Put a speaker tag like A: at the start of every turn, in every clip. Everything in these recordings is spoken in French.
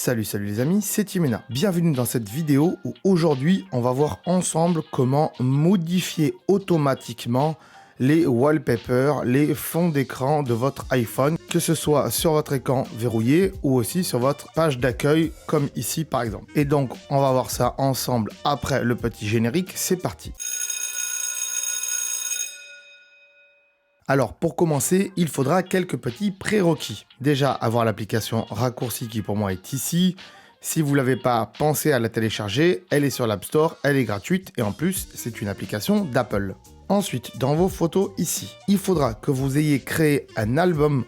A: Salut les amis, c'est Timena. Bienvenue dans cette vidéo où aujourd'hui on va voir ensemble comment modifier automatiquement les wallpapers, les fonds d'écran de votre iPhone, que ce soit sur votre écran verrouillé ou aussi sur votre page d'accueil comme ici par exemple. Et donc on va voir ça ensemble après le petit générique, c'est parti. Alors pour commencer, il faudra quelques petits prérequis. Déjà avoir l'application Raccourci qui pour moi est ici. Si vous ne l'avez pas, pensez à la télécharger, elle est sur l'App Store, elle est gratuite et en plus c'est une application d'Apple. Ensuite, dans vos photos ici, il faudra que vous ayez créé un album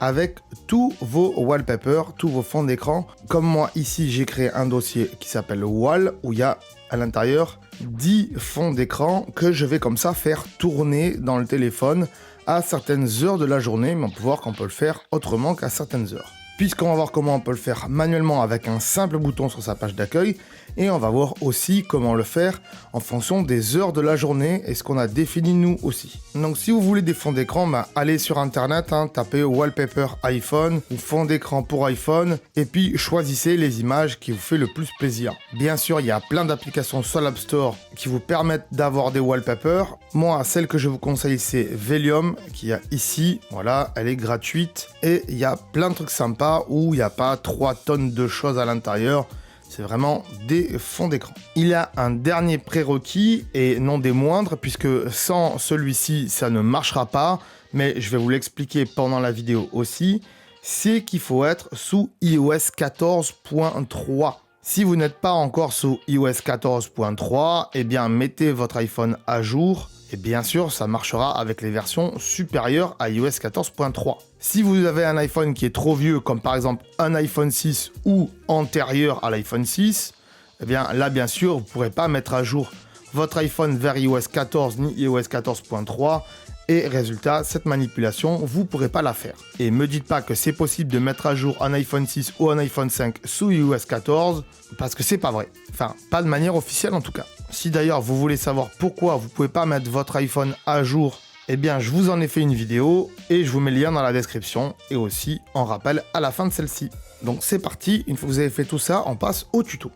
A: avec tous vos wallpapers, tous vos fonds d'écran. Comme moi ici j'ai créé un dossier qui s'appelle Wall où il y a à l'intérieur 10 fonds d'écran que je vais comme ça faire tourner dans le téléphone à certaines heures de la journée, mais on peut voir qu'on peut le faire autrement qu'à certaines heures. Puisqu'on va voir comment on peut le faire manuellement avec un simple bouton sur sa page d'accueil, et on va voir aussi comment le faire en fonction des heures de la journée et ce qu'on a défini nous aussi. Donc si vous voulez des fonds d'écran, allez sur internet, tapez wallpaper iPhone ou fond d'écran pour iPhone, et puis choisissez les images qui vous fait le plus plaisir. Bien sûr, il y a plein d'applications sur l'App Store qui vous permettent d'avoir des wallpapers. Moi, celle que je vous conseille, c'est Velium, qui a ici. Voilà, elle est gratuite, et il y a plein de trucs sympas où il n'y a pas 3 tonnes de choses à l'intérieur. C'est vraiment des fonds d'écran. Il y a un dernier prérequis, et non des moindres, puisque sans celui-ci, ça ne marchera pas, mais je vais vous l'expliquer pendant la vidéo aussi, c'est qu'il faut être sous iOS 14.3. Si vous n'êtes pas encore sous iOS 14.3, eh bien mettez votre iPhone à jour, et bien sûr, ça marchera avec les versions supérieures à iOS 14.3. Si vous avez un iPhone qui est trop vieux, comme par exemple un iPhone 6 ou antérieur à l'iPhone 6, eh bien là, bien sûr, vous ne pourrez pas mettre à jour votre iPhone vers iOS 14 ni iOS 14.3. Et résultat, cette manipulation, vous ne pourrez pas la faire. Et me dites pas que c'est possible de mettre à jour un iPhone 6 ou un iPhone 5 sous iOS 14, parce que c'est pas vrai. Enfin, pas de manière officielle en tout cas. Si d'ailleurs vous voulez savoir pourquoi vous ne pouvez pas mettre votre iPhone à jour, eh bien je vous en ai fait une vidéo et je vous mets le lien dans la description et aussi en rappel à la fin de celle-ci. Donc c'est parti, une fois que vous avez fait tout ça, on passe au tuto.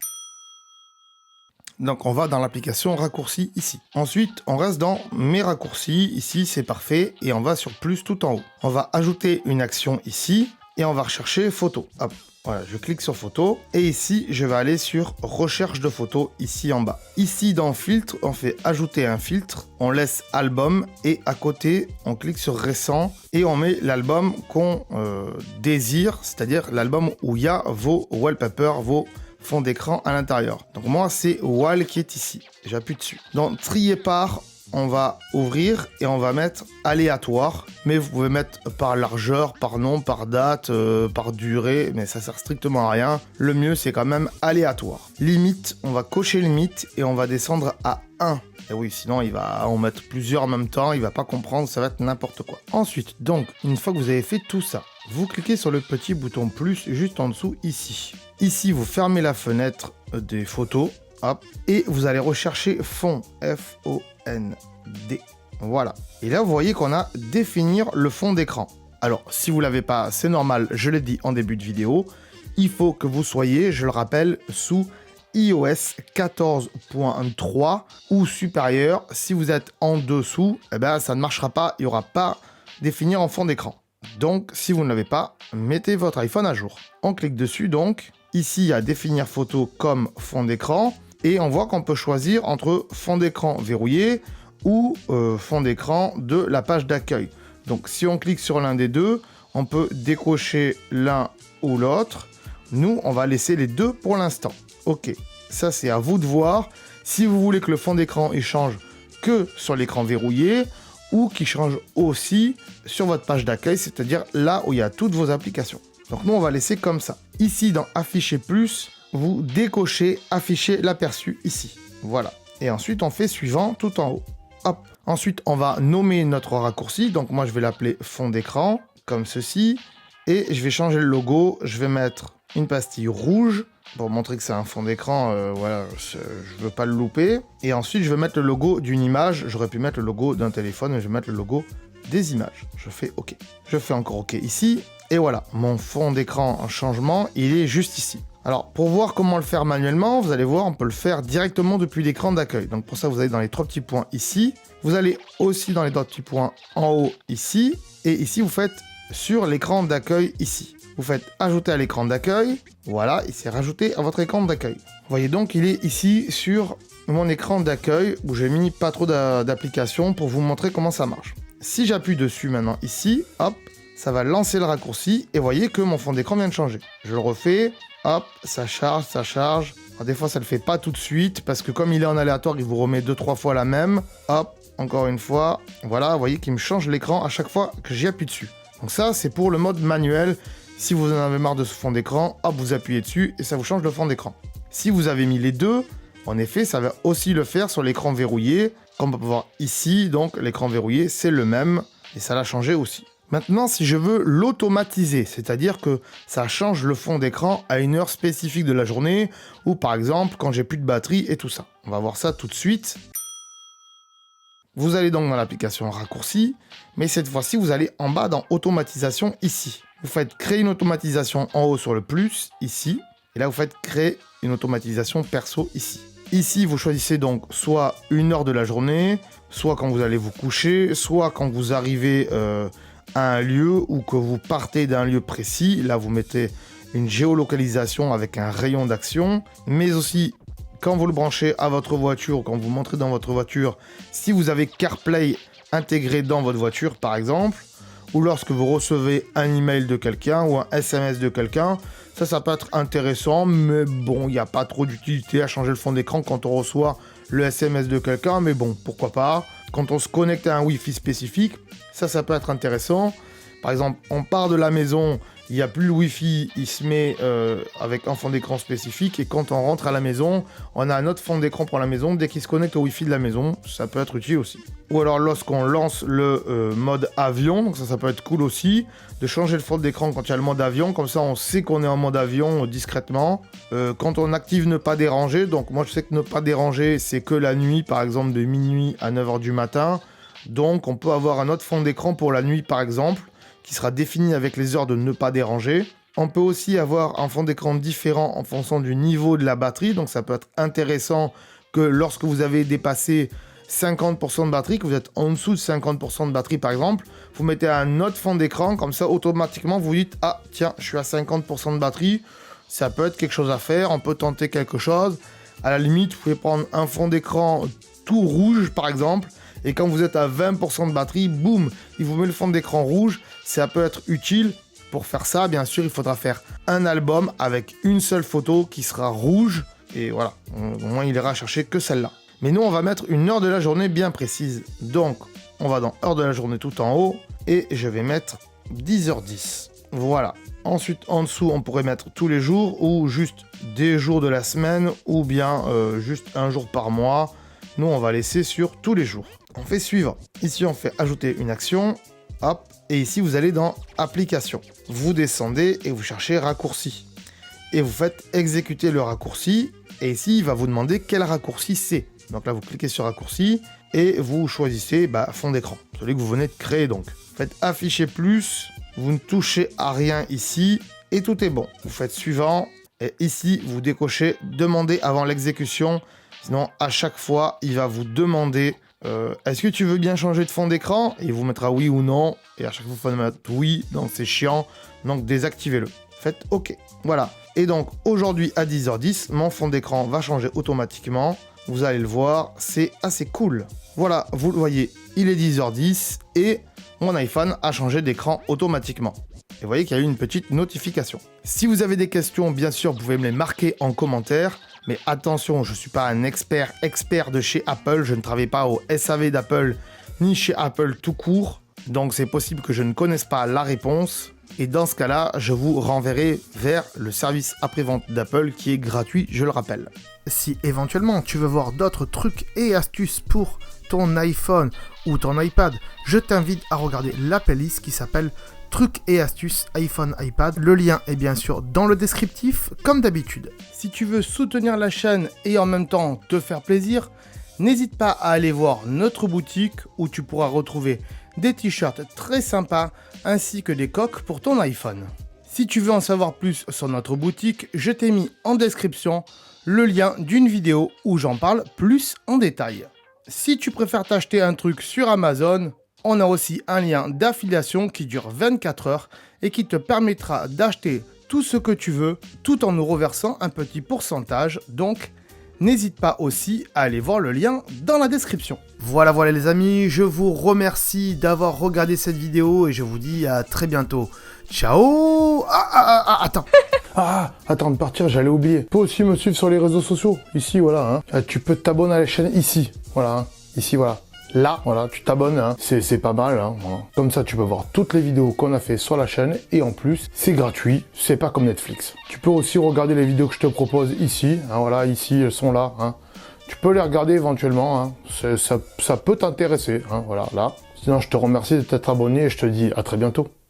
A: Donc on va dans l'application raccourci ici. Ensuite, on reste dans mes raccourcis. Ici, c'est parfait. Et on va sur plus tout en haut. On va ajouter une action ici. Et on va rechercher photo. Hop. Voilà, je clique sur photo. Et ici, je vais aller sur recherche de photos ici en bas. Ici, dans filtre, on fait ajouter un filtre. On laisse album. Et à côté, on clique sur récent. Et on met l'album qu'on désire. C'est-à-dire l'album où il y a vos wallpapers, vos fond d'écran à l'intérieur. Donc moi c'est Wall qui est ici. J'appuie dessus. Dans trier par, on va ouvrir et on va mettre aléatoire. Mais vous pouvez mettre par largeur, par nom, par date, par durée, mais ça sert strictement à rien. Le mieux c'est quand même aléatoire. Limite, on va cocher limite et on va descendre à 1. Et oui, sinon il va en mettre plusieurs en même temps, il va pas comprendre, ça va être n'importe quoi. Ensuite, donc, une fois que vous avez fait tout ça, vous cliquez sur le petit bouton plus juste en dessous ici. Ici, vous fermez la fenêtre des photos, hop, et vous allez rechercher fond, F-O-N-D. Voilà. Et là, vous voyez qu'on a définir le fond d'écran. Alors, si vous l'avez pas, c'est normal, je l'ai dit en début de vidéo, il faut que vous soyez, je le rappelle, sous iOS 14.3 ou supérieur. Si vous êtes en dessous, eh ben, ça ne marchera pas, il n'y aura pas définir en fond d'écran. Donc, si vous ne l'avez pas, mettez votre iPhone à jour. On clique dessus donc. Ici, il y a définir photo comme fond d'écran. Et on voit qu'on peut choisir entre fond d'écran verrouillé ou fond d'écran de la page d'accueil. Donc, si on clique sur l'un des deux, on peut décocher l'un ou l'autre. Nous, on va laisser les deux pour l'instant. Ok, ça c'est à vous de voir. Si vous voulez que le fond d'écran il change que sur l'écran verrouillé, ou qui change aussi sur votre page d'accueil, c'est-à-dire là où il y a toutes vos applications. Donc nous, on va laisser comme ça. Ici, dans Afficher plus, vous décochez Afficher l'aperçu ici. Voilà. Et ensuite, on fait suivant tout en haut. Hop. Ensuite, on va nommer notre raccourci. Donc moi, je vais l'appeler fond d'écran, comme ceci. Et je vais changer le logo. Je vais mettre une pastille rouge pour montrer que c'est un fond d'écran, voilà, je veux pas le louper. Et ensuite, je vais mettre le logo d'une image. J'aurais pu mettre le logo d'un téléphone, mais je vais mettre le logo des images. Je fais OK. Je fais encore OK ici. Et voilà, mon fond d'écran en changement, il est juste ici. Alors, pour voir comment le faire manuellement, vous allez voir, on peut le faire directement depuis l'écran d'accueil. Donc pour ça, vous allez dans les 3 petits points ici. Vous allez aussi dans les 3 petits points en haut ici. Et ici, vous faites sur l'écran d'accueil ici. Vous faites ajouter à l'écran d'accueil. Voilà, il s'est rajouté à votre écran d'accueil. Vous voyez donc, il est ici sur mon écran d'accueil où j'ai mis pas trop d'applications pour vous montrer comment ça marche. Si j'appuie dessus maintenant ici, hop, ça va lancer le raccourci et vous voyez que mon fond d'écran vient de changer. Je le refais. Hop, ça charge, ça charge. Alors, des fois, ça ne le fait pas tout de suite parce que comme il est en aléatoire, il vous remet 2-3 fois la même. Hop, encore une fois. Voilà, vous voyez qu'il me change l'écran à chaque fois que j'y appuie dessus. Donc ça, c'est pour le mode manuel. Si vous en avez marre de ce fond d'écran, hop, vous appuyez dessus et ça vous change le fond d'écran. Si vous avez mis les deux, en effet, ça va aussi le faire sur l'écran verrouillé. Comme on peut voir ici, donc l'écran verrouillé, c'est le même et ça l'a changé aussi. Maintenant, si je veux l'automatiser, c'est-à-dire que ça change le fond d'écran à une heure spécifique de la journée, ou par exemple quand j'ai plus de batterie et tout ça. On va voir ça tout de suite. Vous allez donc dans l'application raccourci, mais cette fois-ci, vous allez en bas dans automatisation ici. Vous faites créer une automatisation en haut sur le plus, ici, et là vous faites créer une automatisation perso ici. Ici, vous choisissez donc soit une heure de la journée, soit quand vous allez vous coucher, soit quand vous arrivez à un lieu ou que vous partez d'un lieu précis. Là, vous mettez une géolocalisation avec un rayon d'action, mais aussi quand vous le branchez à votre voiture, quand vous montrez dans votre voiture, si vous avez CarPlay intégré dans votre voiture, par exemple, ou lorsque vous recevez un email de quelqu'un ou un SMS de quelqu'un, ça peut être intéressant, mais bon, il n'y a pas trop d'utilité à changer le fond d'écran quand on reçoit le SMS de quelqu'un, mais bon, pourquoi pas. Quand on se connecte à un Wi-Fi spécifique, ça peut être intéressant. Par exemple, on part de la maison, il n'y a plus le Wi-Fi, il se met avec un fond d'écran spécifique, et quand on rentre à la maison, on a un autre fond d'écran pour la maison. Dès qu'il se connecte au Wi-Fi de la maison, ça peut être utile aussi. Ou alors lorsqu'on lance le mode avion, donc ça peut être cool aussi, de changer le fond d'écran quand il y a le mode avion, comme ça on sait qu'on est en mode avion discrètement. Quand on active ne pas déranger, donc moi je sais que ne pas déranger, c'est que la nuit, par exemple de minuit à 9h du matin, donc on peut avoir un autre fond d'écran pour la nuit par exemple, qui sera défini avec les heures de ne pas déranger. On peut aussi avoir un fond d'écran différent en fonction du niveau de la batterie, donc ça peut être intéressant que lorsque vous avez dépassé 50% de batterie, que vous êtes en dessous de 50% de batterie par exemple, vous mettez un autre fond d'écran, comme ça automatiquement vous dites « Ah tiens, je suis à 50% de batterie, ça peut être quelque chose à faire, on peut tenter quelque chose ». À la limite, vous pouvez prendre un fond d'écran tout rouge par exemple, et quand vous êtes à 20% de batterie, boum, il vous met le fond d'écran rouge. Ça peut être utile. Pour faire ça, bien sûr, il faudra faire un album avec une seule photo qui sera rouge. Et voilà, au moins il ira chercher que celle-là. Mais nous, on va mettre une heure de la journée bien précise. Donc, on va dans heure de la journée tout en haut. Et je vais mettre 10h10. Voilà. Ensuite, en dessous, on pourrait mettre tous les jours ou juste des jours de la semaine ou bien juste un jour par mois. Nous, on va laisser sur tous les jours. On fait suivant. Ici, on fait ajouter une action. Hop. Et ici, vous allez dans application. Vous descendez et vous cherchez raccourci. Et vous faites exécuter le raccourci. Et ici, il va vous demander quel raccourci c'est. Donc là, vous cliquez sur raccourci et vous choisissez fond d'écran. Celui que vous venez de créer donc. Vous faites afficher plus. Vous ne touchez à rien ici. Et tout est bon. Vous faites suivant. Et ici, vous décochez demander avant l'exécution. Sinon, à chaque fois, il va vous demander est-ce que tu veux bien changer de fond d'écran? Et il vous mettra oui ou non. Et à chaque fois, il faut mettre oui. Donc, c'est chiant. Donc, désactivez-le. Faites OK. Voilà. Et donc, aujourd'hui, à 10h10, mon fond d'écran va changer automatiquement. Vous allez le voir. C'est assez cool. Voilà, vous le voyez. Il est 10h10 et mon iPhone a changé d'écran automatiquement. Et vous voyez qu'il y a eu une petite notification. Si vous avez des questions, bien sûr, vous pouvez me les marquer en commentaire. Mais attention, je ne suis pas un expert de chez Apple. Je ne travaille pas au SAV d'Apple, ni chez Apple tout court. Donc c'est possible que je ne connaisse pas la réponse. Et dans ce cas-là, je vous renverrai vers le service après-vente d'Apple qui est gratuit, je le rappelle. Si éventuellement tu veux voir d'autres trucs et astuces pour ton iPhone ou ton iPad, je t'invite à regarder la playlist qui s'appelle Trucs et astuces iPhone, iPad. Le lien est bien sûr dans le descriptif, comme d'habitude. Si tu veux soutenir la chaîne et en même temps te faire plaisir, n'hésite pas à aller voir notre boutique où tu pourras retrouver des t-shirts très sympas ainsi que des coques pour ton iPhone. Si tu veux en savoir plus sur notre boutique, je t'ai mis en description le lien d'une vidéo où j'en parle plus en détail. Si tu préfères t'acheter un truc sur Amazon, on a aussi un lien d'affiliation qui dure 24 heures et qui te permettra d'acheter tout ce que tu veux tout en nous reversant un petit pourcentage. Donc, n'hésite pas aussi à aller voir le lien dans la description. Voilà les amis, je vous remercie d'avoir regardé cette vidéo et je vous dis à très bientôt. Ciao. Attends. Attends de partir, j'allais oublier. Tu peux aussi me suivre sur les réseaux sociaux. Ici, voilà. Tu peux t'abonner à la chaîne ici. Voilà. Ici, voilà. Là, voilà, tu t'abonnes, c'est pas mal. Voilà. Comme ça, tu peux voir toutes les vidéos qu'on a fait sur la chaîne. Et en plus, c'est gratuit. C'est pas comme Netflix. Tu peux aussi regarder les vidéos que je te propose ici. Voilà, ici, elles sont là. Tu peux les regarder éventuellement. Ça peut t'intéresser. Voilà, là. Sinon, je te remercie de t'être abonné et je te dis à très bientôt.